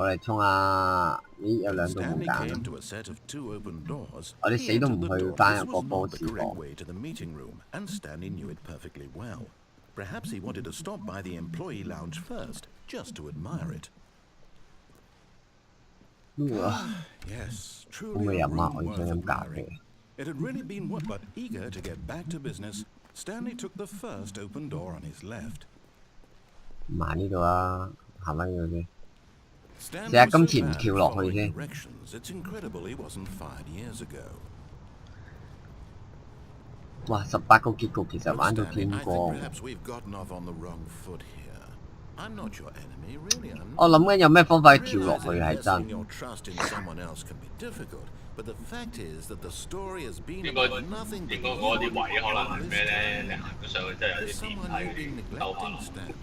我嚟衝啊！咦，有兩道門 Stanley 揀 came 啊！ to a set of 2 open doors. 我哋 He 死都 entered 唔 the 去 door. 翻 This 入個 was 波 not the 士 correct 房。 way to the meeting room, and Stanley knew it perfectly well. Perhaps he wanted to stop by the employee lounge first, just to admire it. Yes, 好 truly 嘅 a 人啊！ room 我要想 worth 飲咖 admiring. 啡。 It had really been what, but eager to get back to business, Stanley took the first open door on his left. 慢呢度啊，行翻呢度先。 Stanley 試下 was 今 so 次唔 bad 跳 at 落去 following 先。 directions, it's incredible he wasn't fired years ago. 哇！18個結局其實 Look, 玩到 Stanley, 天 I think 光。 perhaps we've gotten off on the wrong foot here. I'm not your enemy, really. I'm 我 not. 諗緊有咩方法 I 可以跳落 realize 去 that 係 investing 真。 your trust in someone else can be difficult, but the fact is that the story has been 應該 about nothing but 應該嗰啲 you 位可能係 all 咩 this 咧？ time. 你行咗上去真係有 There's 啲變 someone 態 you've been 嘅兜下 neglecting, 路。 Stanley.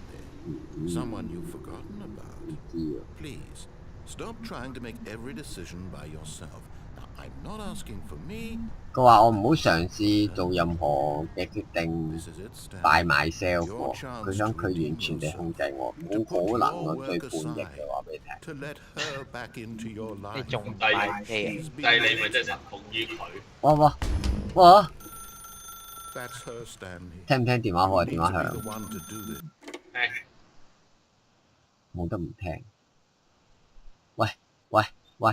Someone you've forgotten about. 唔知啊。 Please, stop trying to make every decision by yourself. Now, I'm not asking for me. 佢話我唔好嘗試做任何嘅決定 This is it, ，by Stanley. myself Your 喎。佢 chance 想 to 佢完 redeem 全地控 yourself. 制我， To 冇 put 可能 your 我追 work 叛逆 aside. 嘅話俾你聽。 To let her back into your 你 life. 仲但快機啊？ She's 但係 been 你咪真係臣服於佢。哇哇哇！ That's her, Stanley. 聽唔聽電話好啊？ You 電 need 話 to be 響， the one to do this. 誒，冇得唔聽。喂喂喂！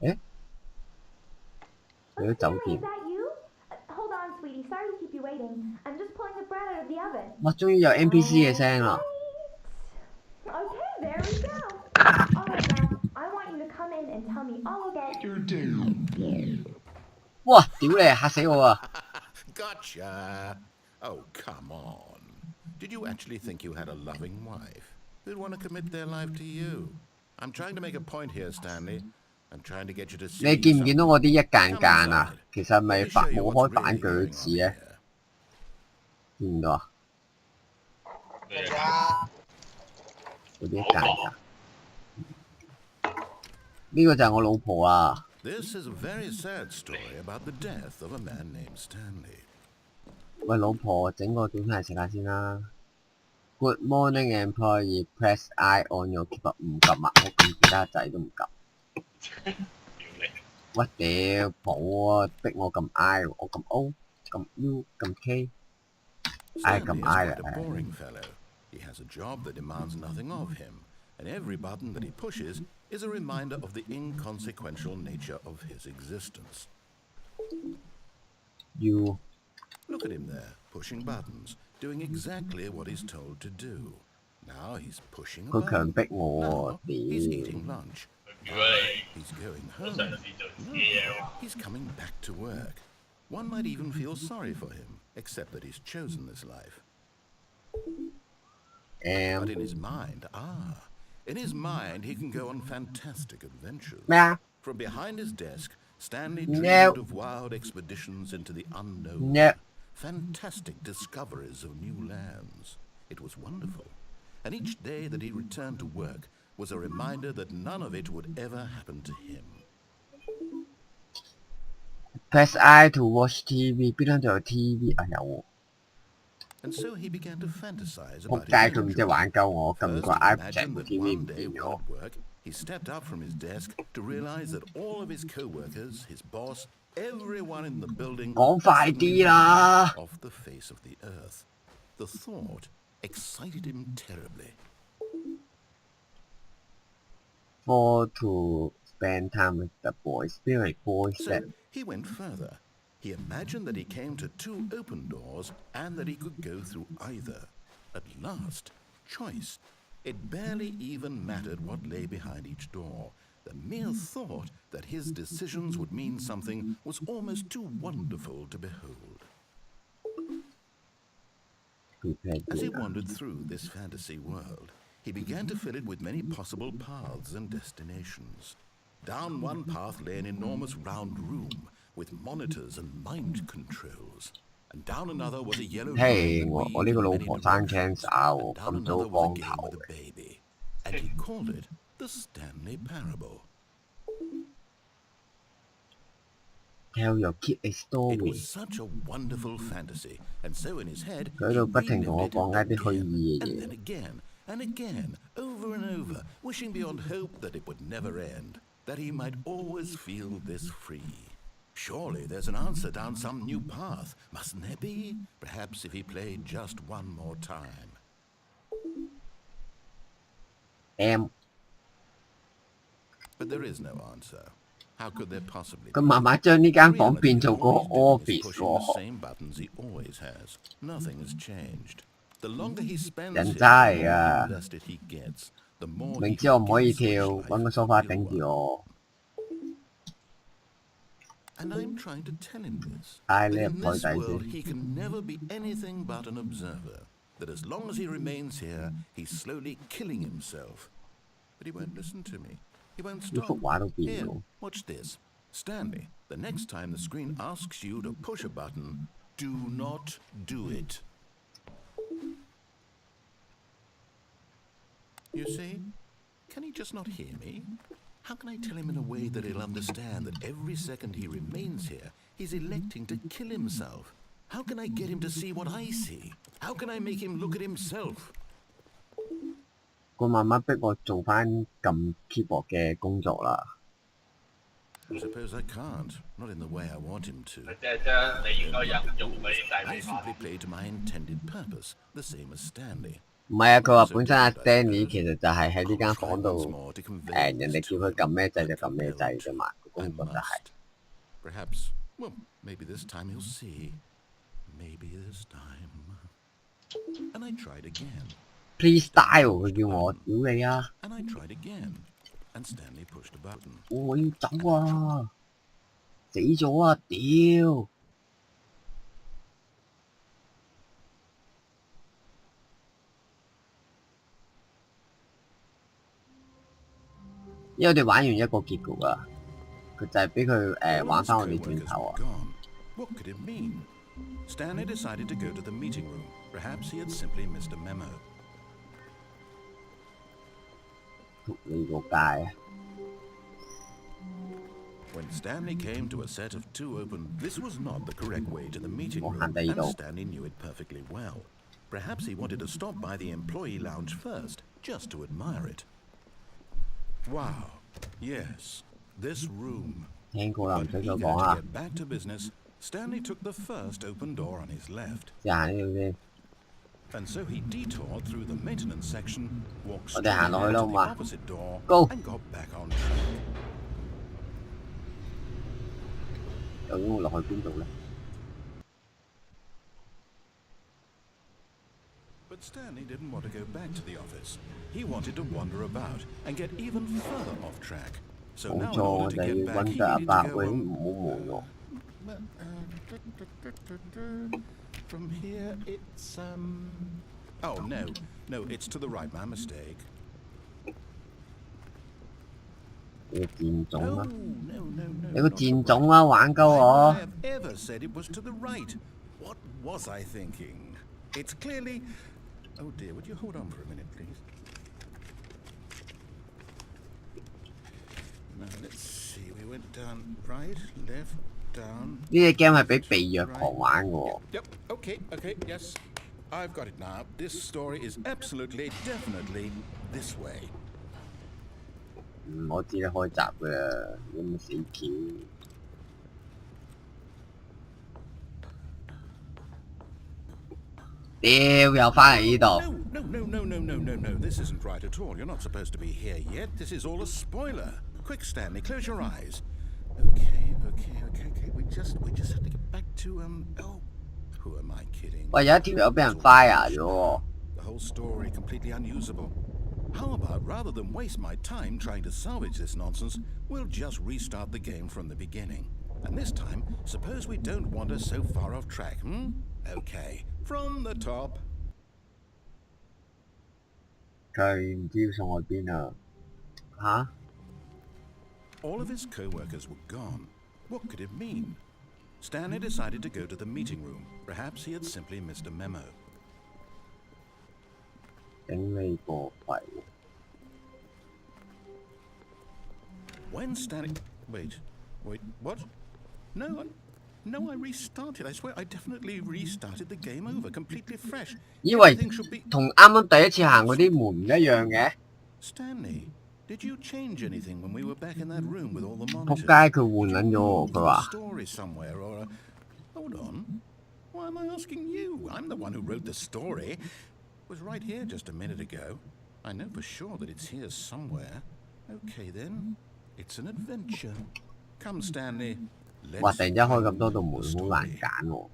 誒，去咗酒 Stanley, 店 is。that you? Hold on, sweetie. Sorry to keep you waiting. I'm just pulling the bread out of the oven. 哇！終於有 NPC 嘅聲啦。 Okay, there we go. All right, now I want you to come in and tell me all about your day. 哇！屌你，嚇死我啊！ Gotcha. Oh, come on. Did you actually think you had a loving wife who'd want to commit their life to you? I'm trying to make a point here, Stanley. I'm trying to get you to see 你見唔見到我啲一間 something. 間啊？其實係咪 Let me show you 冇 what's 開反 really 句 going 字 on 咧？ here. 見唔到啊？咩嗰啲一間間。呢個就係我老婆啊！ This is a very sad story about the death of a man named Stanley. 喂，老婆，整個短片嚟食下先啦。Good morning, employee. Press I on your keyboard。唔撳啊！我撳其他掣都唔撳。喂，屌，冇啊！逼我撳 I， 我撳 O， 撳 U， 撳 K。I Stanley 撳 is I quite a 啦。 boring fellow. He has a job that demands nothing of him, and every button that he pushes is a reminder of the inconsequential nature of his existence. U。 Look at him there, pushing buttons, doing exactly what he's told to do. Now he's pushing a 佢強 button. 迫我 Now 喎， he's 屌！ eating lunch. 如果 Now 你 he's going 好 home. 嘗試做自己 No, 嘢喎， he's coming back to work. One might even feel sorry for him, except that he's chosen this life. But in his mind, in his mind, he can go on fantastic adventures. 咩啊 From behind his desk, Stanley No. dreamed of wild expeditions into the unknown. ？No。 Fantastic discoveries of new lands. It was wonderful. And each day that he returned to work was a reminder that none of it would ever happen to him. Press I to watch TV。邊度有 TV 啊？有喎。 And so he began to fantasize 仆 about 街， his 佢唔 new 知 job. 玩鳩我，撳 First, 個 he I 成 imagined 個 that TV 唔 one day 見 while 咗。 at work, he stepped up from his desk to realize that all of his co-workers, his boss, everyone in the building 講快 suddenly 啲啦！ vanished off the face of the earth. The thought excited him terribly. For to spend time with the boys. 邊個係 boys So 咧？ he went further. He imagined that he came to 2 open doors and that he could go through either. At last, choice. It barely even mattered what lay behind each door. The mere thought that his decisions would mean something was almost too wonderful to behold. As he wandered through this fantasy world, he began to fill it with many possible paths and destinations. Down one path lay an enormous round room with monitors and mind controls. And down another was a yellow room 嘿， that 我 weaved 呢個 in 老 many 婆生 directions. cancer 喎， And down 咁早 another was a 光 game 頭 with a baby. And he called it the Stanley Parable. Tell your kid a It story。 was such a wonderful fantasy, and so in his head, 佢喺 he 度不停同我 relived 講一 it 啲虛 again 擬嘅 and 嘢。 then again and again, over over and over, wishing beyond hope that it would never end, that he might always feel this free. Surely there's an answer down some new path, mustn't there be? Perhaps if he played just one more time. But there is no answer. How could there possibly be? 佢慢慢將呢間房 Reality 變做個 all he's doing is office pushing the 喎。 same buttons he always has. Nothing has changed. The longer he spends 人 here, 渣嚟 the more 㗎， invested he gets. The more 明 he 知我唔可以 forgets 跳， which 揾個 life sofa he'll 頂住 want. 我。 And I'm trying to tell him this. 唉， That 你入 in 台 this 底 world 先。 he can never be anything but an observer. That as long as he remains here, he's slowly killing himself. But he won't listen to me. He won't 呢 stop. 幅畫都變 Here, 咗。 watch this. Stanley, the next time the screen asks you to push a button, do not do it. You see? Can he just not hear me? How can I tell him in a way that he'll understand that every second he remains here, he's electing to kill himself? How can I get him to see what I see? How can I make him look at himself? 佢慢慢逼我做翻撳 keyboard 嘅工作啦。 I suppose I can't. Not in the way I want him to. 即係將你應該用嗰啲掣 I 俾翻。 simply play to my intended purpose, the same as Stanley. 唔係啊，佢話本身阿 Stanley 其實就係喺呢間房度人哋叫佢撳咩掣就撳咩掣啫嘛，個工作就係。 Perhaps, well, maybe this time he'll see. Maybe this time. And I tried again. Please die 喎，佢叫我，屌你啊！ And I tried again. And Stanley pushed a button. 我要走啊！死咗啊！屌！因為我哋玩完一個結局啊，佢就係俾佢玩翻我哋轉頭啊。 What could it mean? Stanley decided to go to the meeting room. Perhaps he had simply missed a memo. 仆你個街啊！ When Stanley came to a set of two open, this was not the correct way to the meeting room, Mukhang and dito. Stanley knew it perfectly well. Perhaps he wanted to stop by the employee lounge first, just to admire it. Wow, yes, this room. 聽過啦，唔 But 使再 eager 講 to 啦， get back to business, Stanley took the first open door on his left. 即係行呢度先。 And so he detoured through the maintenance section, walked straight 我哋行落去 ahead 啦， to 好 the 嘛 opposite door, ？Go！ and got back on track. 究竟會落去邊度咧？ But Stanley didn't want to go back to the office. He wanted to wander about and get even further off track. So 冇 now in 錯，我 order to 哋 get 要 back, 揾 he 得阿 needed 伯 to go 會唔好悶喎。 From here, it's Oh no, it's to the right. My mistake. 你個賤種 No, 啊！ no. 你個 not 賤 the 種 right. 啊！玩鳩 Why would 我 I！ have ever said it was to the right? What was I thinking? It's clearly. Oh dear, would you hold on for a minute, please? Now let's see. We went down right, left, down. 呢隻 game 係俾被虐狂玩嘅喎。 Yep. Okay. Yes, I've got it now. This story is absolutely, definitely this way. 我知你開閘嘅啦，你咪死橋。屌，又翻嚟呢度。 No. This isn't right at all. You're not supposed to be here yet. This is all a spoiler. Quick, Stanley, close your eyes. Okay. We just have to get back to oh, who am I kidding? 喂，有一條友俾人 fire 咗喎。 The whole story completely unusable. How about rather than waste my time trying to salvage this nonsense, we'll just restart the game from the beginning. And this time, suppose we don't wander so far off track, Okay, from the top. 佢唔知要送去邊啊？吓？ All of his co-workers were gone. What could it mean? Stanley decided to go to the meeting room. Perhaps he had simply missed a memo. 頂你個肺！ When Stanley... Wait, what? No, I restarted. I swear I definitely restarted the game over, completely fresh. 以為 Everything should be... 同啱啱第一次行嗰啲門唔一樣嘅。Stanley, did you change anything when we were back in that room with all the 仆 monitors? 街佢換 Did 撚 you 咗 move 佢 a 話 story somewhere or a... Hold on. Why am I asking you? I'm the one who wrote the story. It was right here just a minute ago. I know for sure that it's here somewhere. Okay then. It's an adventure. Come, Stanley. 哇！ Let's 突然之間開咁 find 多道 the 門，好難 story. 揀喎。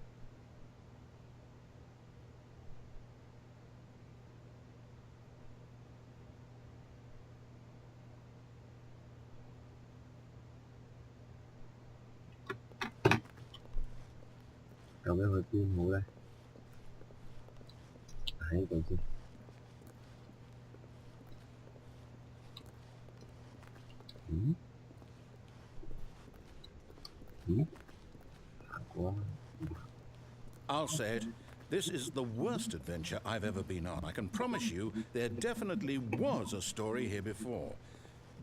究竟去邊好咧？喺呢度先。嗯？嗯？行過啊！ I'll say it. This is the worst adventure I've ever been on. I can promise you there definitely was a story here before.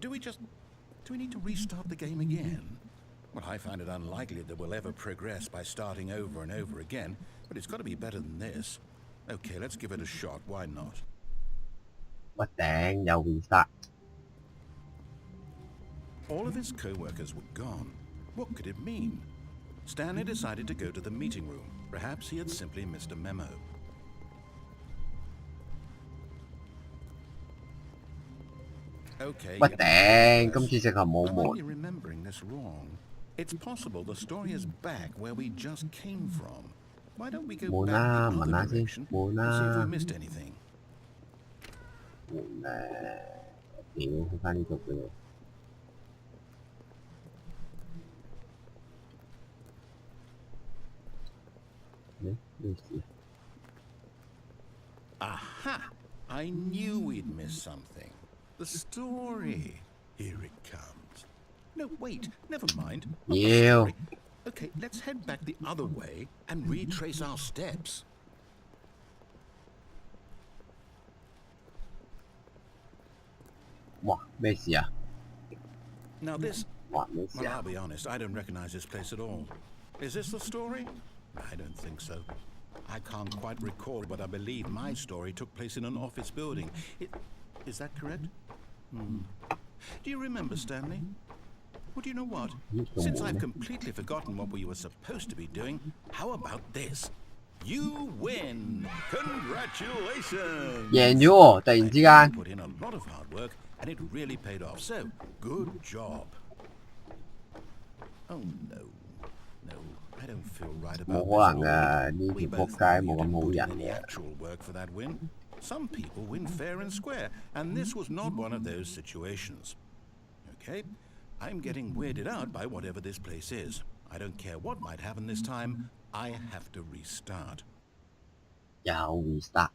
Do we need to restart the game again? Well, I find it unlikely that we'll ever progress by starting over and over again, but it's got to be better than this. Okay, let's give it a shot. Why not? 屈頂又 restart。 All of his co-workers were gone. What could it mean? Stanley decided to go to the meeting room. Perhaps he had simply missed a memo. Okay. 屈頂，今次直頭 I 冇 might be 門。 remembering this wrong. It's possible the story is back where we just came from. Why don't we go 門 back 啦， the 問 other 下先， direction 門 and see if we 啦， missed anything? 門屌，去翻呢度嘅喎。咩事啊？ Aha! I knew we'd missed something. The story. Here it comes. No, wait, never mind. Not the Yeah. story. Okay, let's head back the other way and retrace our steps. 哇！咩事啊？ Now this... 哇！咩事 Well, 啊 I'll？ be honest, I don't recognize this place at all. Is this the story? I don't think so. I can't quite recall, but I believe my story took place in an office building. Is that correct? Do you remember, Stanley? Well, do you know what? Since I've completely forgotten what we were supposed to be doing, how about this? You win! Congratulations! 贏咗喎！突然之間， Put in a lot of hard work, and it really paid off. So, good job. Oh no, no, I don't feel right 冇 about 可能 this 嘅， at all. 呢 We 條仆 both 街 know 冇 you 咁 didn't 好 put in 人 any 嘅。 actual work for that win. Some people win fair and square, and this was not one of those situations. Okay, I'm getting weirded out by whatever this place is. I don't care what might happen this time. I have to restart. 又 restart。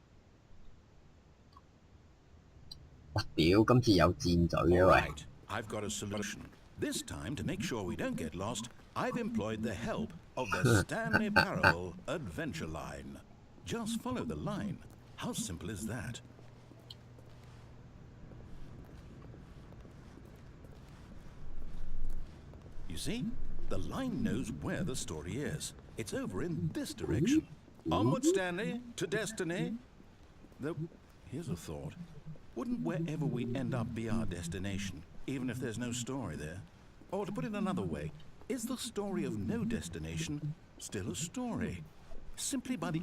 哇！屌，今次有箭嘴嘅 All 喂。 right, I've got a solution. This time, to make sure we don't get lost, I've employed the help of the Stanley Parable Adventure Line. Just follow the line. How simple is that? You see, the line knows where the story is. It's over in this direction. Onward, Stanley, to destiny. Though, here's a thought. Wouldn't wherever we end up be our destination, even if there's no story there? Or to put it another way, is the story of no destination still a story? Simply by the